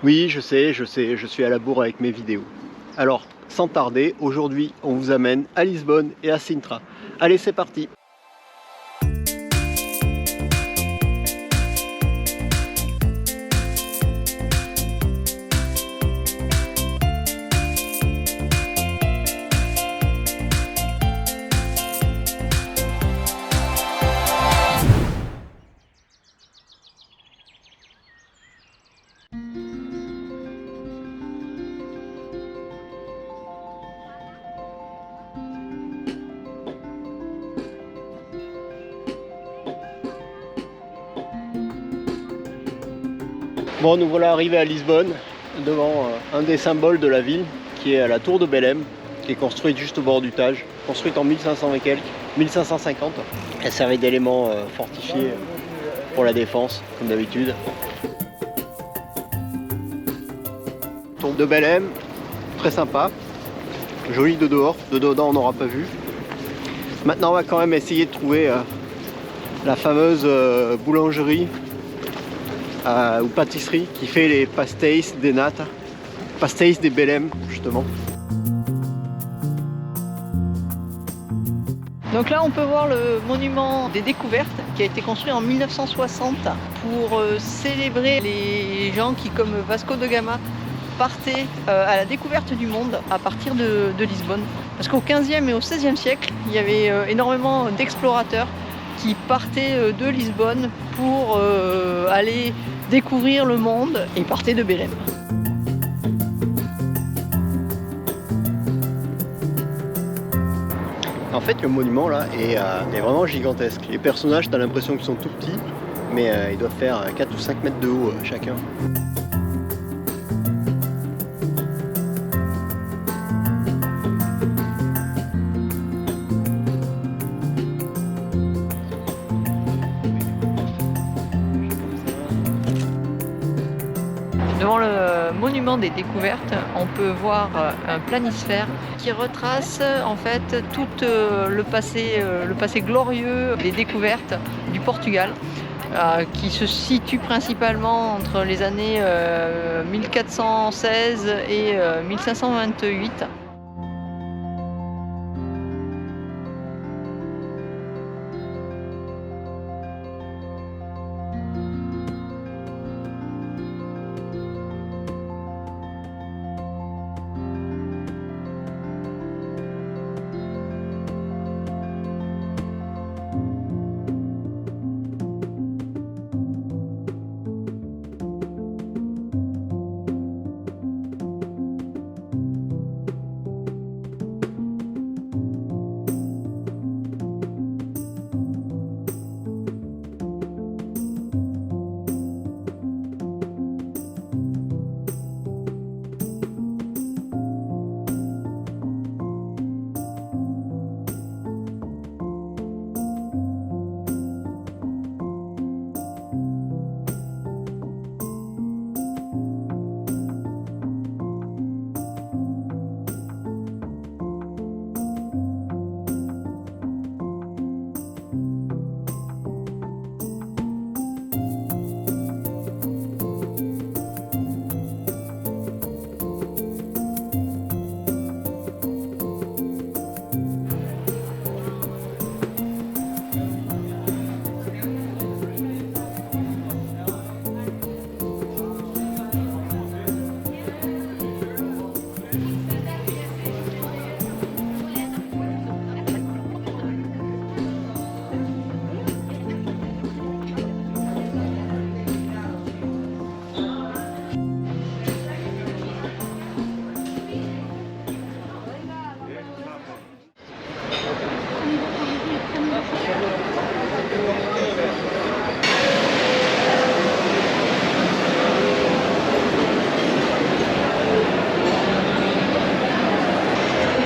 Oui, je sais, je suis à la bourre avec mes vidéos. Alors, sans tarder, aujourd'hui, on vous amène à Lisbonne et à Sintra. Allez, c'est parti! Bon, nous voilà arrivés à Lisbonne, devant un des symboles de la ville, qui est la tour de Belém, qui est construite juste au bord du Tage, construite en 1500 et quelques, 1550. Elle servait d'élément fortifié pour la défense, comme d'habitude. Tour de Belém, très sympa, joli de dehors, de dedans on n'aura pas vu. Maintenant on va quand même essayer de trouver la fameuse boulangerie ou pâtisserie qui fait les pastéis de nata, pastéis de Belém justement. Donc là on peut voir le monument des découvertes qui a été construit en 1960 pour célébrer les gens qui, comme Vasco de Gama, partaient à la découverte du monde à partir de Lisbonne. Parce qu'au 15e et au 16e siècle, il y avait énormément d'explorateurs qui partaient de Lisbonne pour aller découvrir le monde et partaient de Belém. En fait, le monument là est vraiment gigantesque. Les personnages, tu as l'impression qu'ils sont tout petits, mais ils doivent faire 4 ou 5 mètres de haut chacun. Devant le monument des découvertes, on peut voir un planisphère qui retrace en fait tout le passé glorieux des découvertes du Portugal, qui se situe principalement entre les années 1416 et 1528.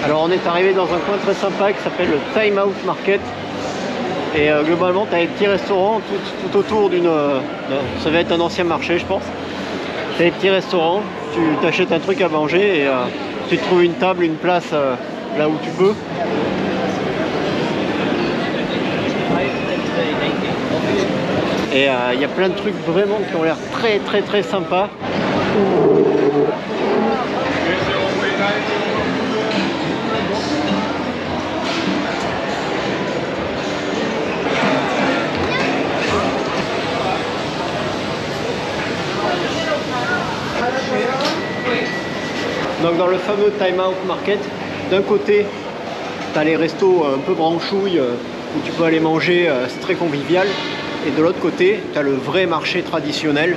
Alors on est arrivé dans un coin très sympa qui s'appelle le Time Out Market. Et globalement tu as des petits restaurants tout autour d'une... ça va être un ancien marché je pense. Tu as des petits restaurants, tu t'achètes un truc à manger et tu te trouves une table, une place là où tu peux. Et il y a plein de trucs vraiment qui ont l'air très sympas. Donc dans le fameux Time Out Market, d'un côté, tu as les restos un peu branchouilles où tu peux aller manger, c'est très convivial. Et de l'autre côté, tu as le vrai marché traditionnel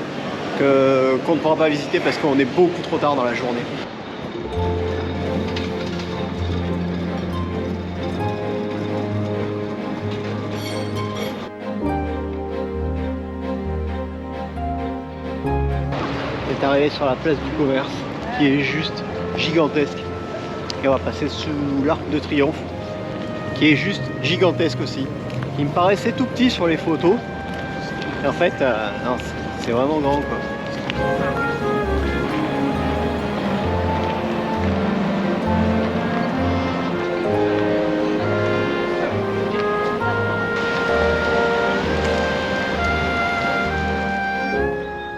qu'on ne pourra pas visiter parce qu'on est beaucoup trop tard dans la journée. On est arrivé sur la place du commerce qui est juste gigantesque. Et on va passer sous l'Arc de Triomphe qui est juste gigantesque aussi. Il me paraissait tout petit sur les photos. Et en fait, non, c'est vraiment grand quoi.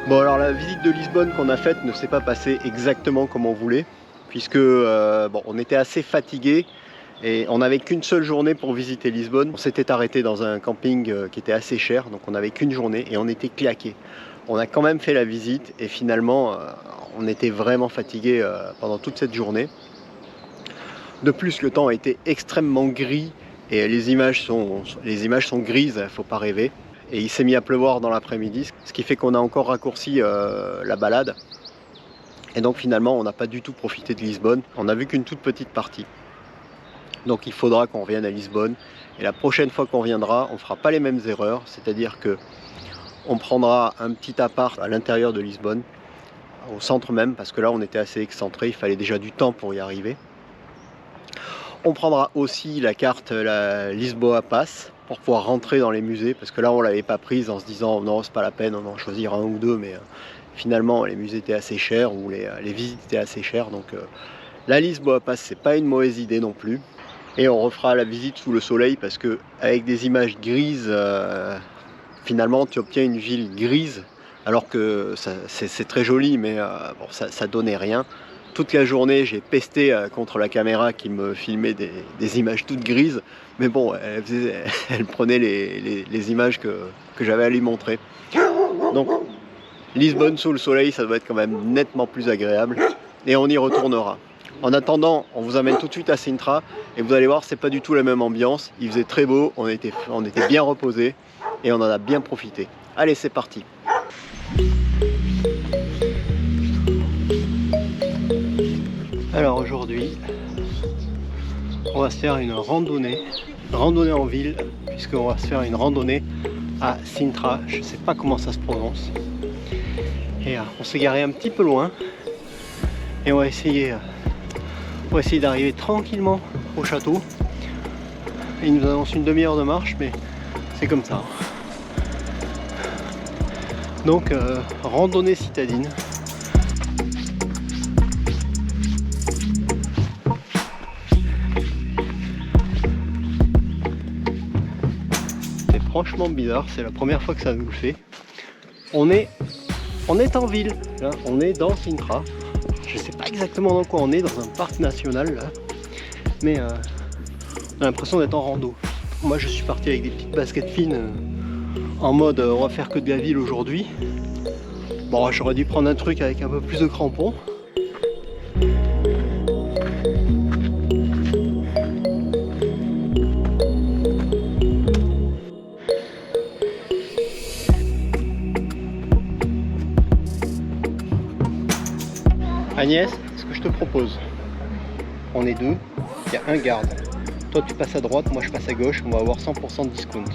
Bon alors la visite de Lisbonne qu'on a faite ne s'est pas passée exactement comme on voulait, puisque bon, on était assez fatigué et on n'avait qu'une seule journée pour visiter Lisbonne. On s'était arrêté dans un camping qui était assez cher, donc on n'avait qu'une journée et on était claqué. On a quand même fait la visite et finalement on était vraiment fatigué pendant toute cette journée. De plus le temps a été extrêmement gris et les images sont grises, il ne faut pas rêver. Et il s'est mis à pleuvoir dans l'après-midi, ce qui fait qu'on a encore raccourci la balade. Et donc finalement, on n'a pas du tout profité de Lisbonne. On n'a vu qu'une toute petite partie. Donc il faudra qu'on revienne à Lisbonne. Et la prochaine fois qu'on viendra, on ne fera pas les mêmes erreurs. C'est-à-dire qu'on prendra un petit appart à l'intérieur de Lisbonne, au centre même, parce que là on était assez excentré, il fallait déjà du temps pour y arriver. On prendra aussi la carte, la Lisboa Pass, pour pouvoir rentrer dans les musées, parce que là on l'avait pas prise en se disant non c'est pas la peine, on en choisira un ou deux, mais finalement les musées étaient assez chers ou les visites étaient assez chères, donc la Lisboa Pass c'est pas une mauvaise idée non plus. Et on refera la visite sous le soleil parce que avec des images grises, finalement tu obtiens une ville grise, alors que c'est très joli, mais bon, ça donnait rien. Toute la journée, j'ai pesté contre la caméra qui me filmait des images toutes grises. Mais bon, elle prenait les images que j'avais à lui montrer. Donc, Lisbonne sous le soleil, ça doit être quand même nettement plus agréable. Et on y retournera. En attendant, on vous amène tout de suite à Sintra. Et vous allez voir, c'est pas du tout la même ambiance. Il faisait très beau, on était bien reposés. Et on en a bien profité. Allez, c'est parti. Alors aujourd'hui, on va se faire une randonnée en ville, puisqu'on va se faire une randonnée à Sintra. Je ne sais pas comment ça se prononce. Et on s'est garé un petit peu loin. Et on va essayer d'arriver tranquillement au château. Il nous annonce une demi-heure de marche, mais c'est comme ça. Donc, randonnée citadine. Franchement bizarre, c'est la première fois que ça nous le fait. On est en ville, là. On est dans Sintra. Je sais pas exactement dans quoi on est, dans un parc national là. Mais on a l'impression d'être en rando. Moi je suis parti avec des petites baskets fines en mode on va faire que de la ville aujourd'hui. Bon, j'aurais dû prendre un truc avec un peu plus de crampons. Agnès, ce que je te propose, on est deux, il y a un garde. Toi tu passes à droite, moi je passe à gauche, on va avoir 100% de discount.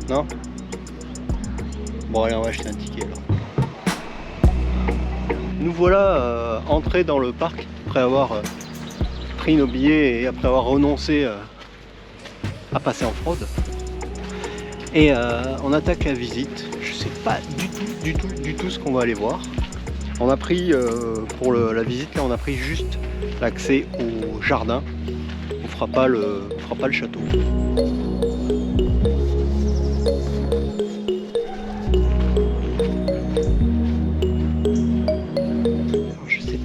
Non? Bon allez, on va acheter un ticket là. Nous voilà entrés dans le parc après avoir pris nos billets et après avoir renoncé à passer en fraude. Et on attaque la visite. Je sais pas du tout ce qu'on va aller voir. On a pris, pour la visite, là, on a pris juste l'accès au jardin. On fera pas le château.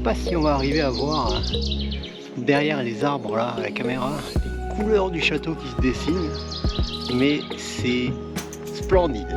pas si on va arriver à voir derrière les arbres là à la caméra les couleurs du château qui se dessinent, mais c'est splendide.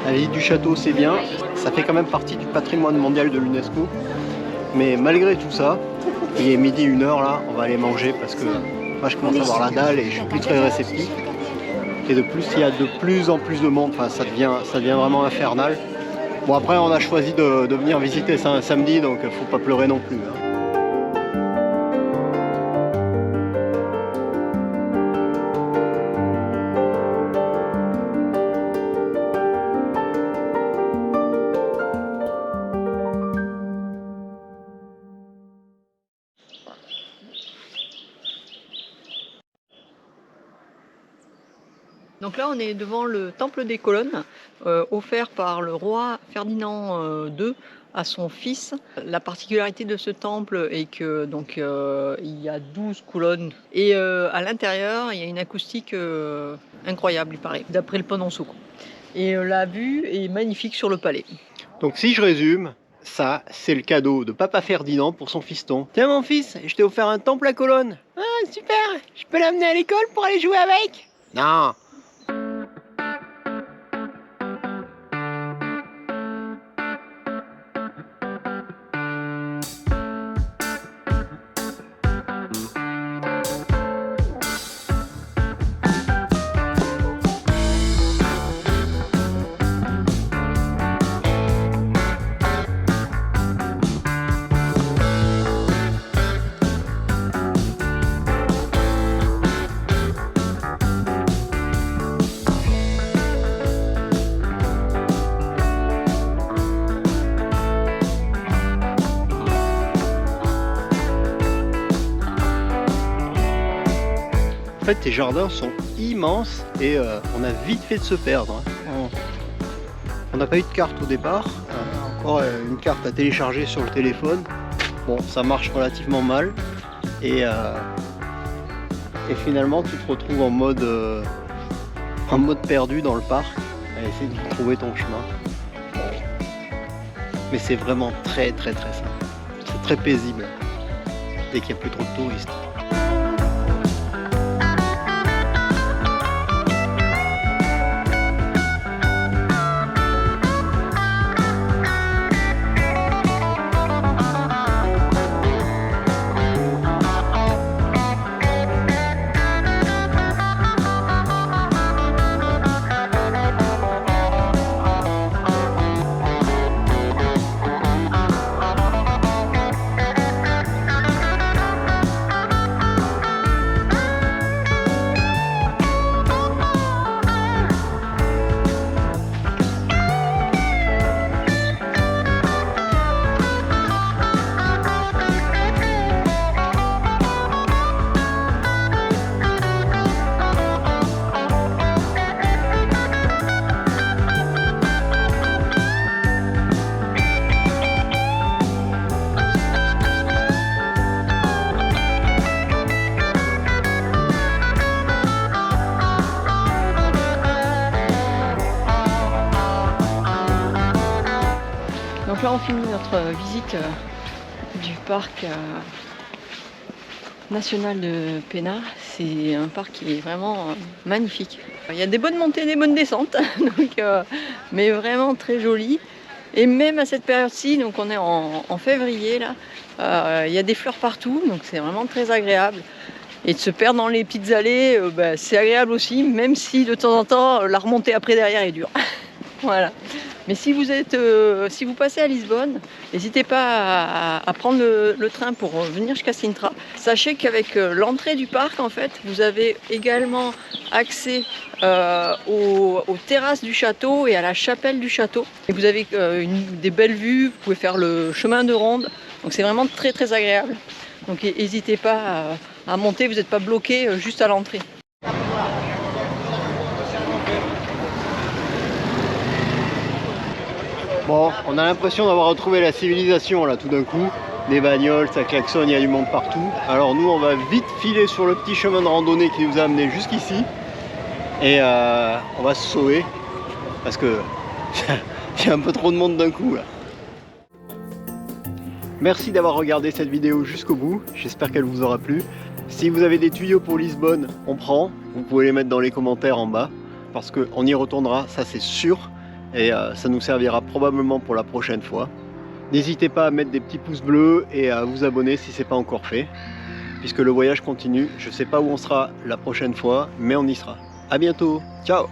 La visite du château c'est bien, ça fait quand même partie du patrimoine mondial de l'UNESCO. Mais malgré tout ça, il est midi 1h là, on va aller manger parce que moi je commence à avoir la dalle et je suis plus très réceptif. Et de plus il y a de plus en plus de monde, enfin, ça devient vraiment infernal. Bon après on a choisi de venir visiter ça un samedi donc faut pas pleurer non plus. Hein. Donc là on est devant le temple des colonnes offert par le roi Ferdinand II à son fils. La particularité de ce temple est que donc il y a 12 colonnes et à l'intérieur il y a une acoustique incroyable il paraît, d'après le Panonceau. Et la vue est magnifique sur le palais. Donc si je résume, ça c'est le cadeau de Papa Ferdinand pour son fiston. Tiens mon fils, je t'ai offert un temple à colonnes. Ah super, je peux l'amener à l'école pour aller jouer avec? Non. En fait, tes jardins sont immenses et on a vite fait de se perdre. Hein. On n'a pas eu de carte au départ, encore une carte à télécharger sur le téléphone. Bon, ça marche relativement mal et finalement tu te retrouves en mode perdu dans le parc à essayer de trouver ton chemin. Mais c'est vraiment très simple. C'est très paisible dès qu'il n'y a plus trop de touristes. là on finit notre visite du parc national de Pénard. C'est un parc qui est vraiment magnifique. Il y a des bonnes montées, des bonnes descentes, donc, mais vraiment très joli. Et même à cette période-ci, donc on est en février là, il y a des fleurs partout, donc c'est vraiment très agréable. Et de se perdre dans les petites allées, c'est agréable aussi, même si de temps en temps la remontée après derrière est dure. Voilà. Mais si vous passez à Lisbonne, n'hésitez pas à prendre le train pour venir jusqu'à Sintra. Sachez qu'avec l'entrée du parc, en fait, vous avez également accès aux terrasses du château et à la chapelle du château. Et vous avez des belles vues, vous pouvez faire le chemin de ronde. Donc c'est vraiment très très agréable. Donc n'hésitez pas à monter, vous n'êtes pas bloqué juste à l'entrée. Bon, on a l'impression d'avoir retrouvé la civilisation là tout d'un coup. Des bagnoles, ça klaxonne, il y a du monde partout. Alors nous on va vite filer sur le petit chemin de randonnée qui nous a amené jusqu'ici. Et on va se sauver. Parce que il y a un peu trop de monde d'un coup là. Merci d'avoir regardé cette vidéo jusqu'au bout. J'espère qu'elle vous aura plu. Si vous avez des tuyaux pour Lisbonne, on prend. Vous pouvez les mettre dans les commentaires en bas. Parce qu'on y retournera, ça c'est sûr. Et ça nous servira probablement pour la prochaine fois. N'hésitez pas à mettre des petits pouces bleus et à vous abonner si ce n'est pas encore fait. Puisque le voyage continue. Je ne sais pas où on sera la prochaine fois, mais on y sera. A bientôt. Ciao.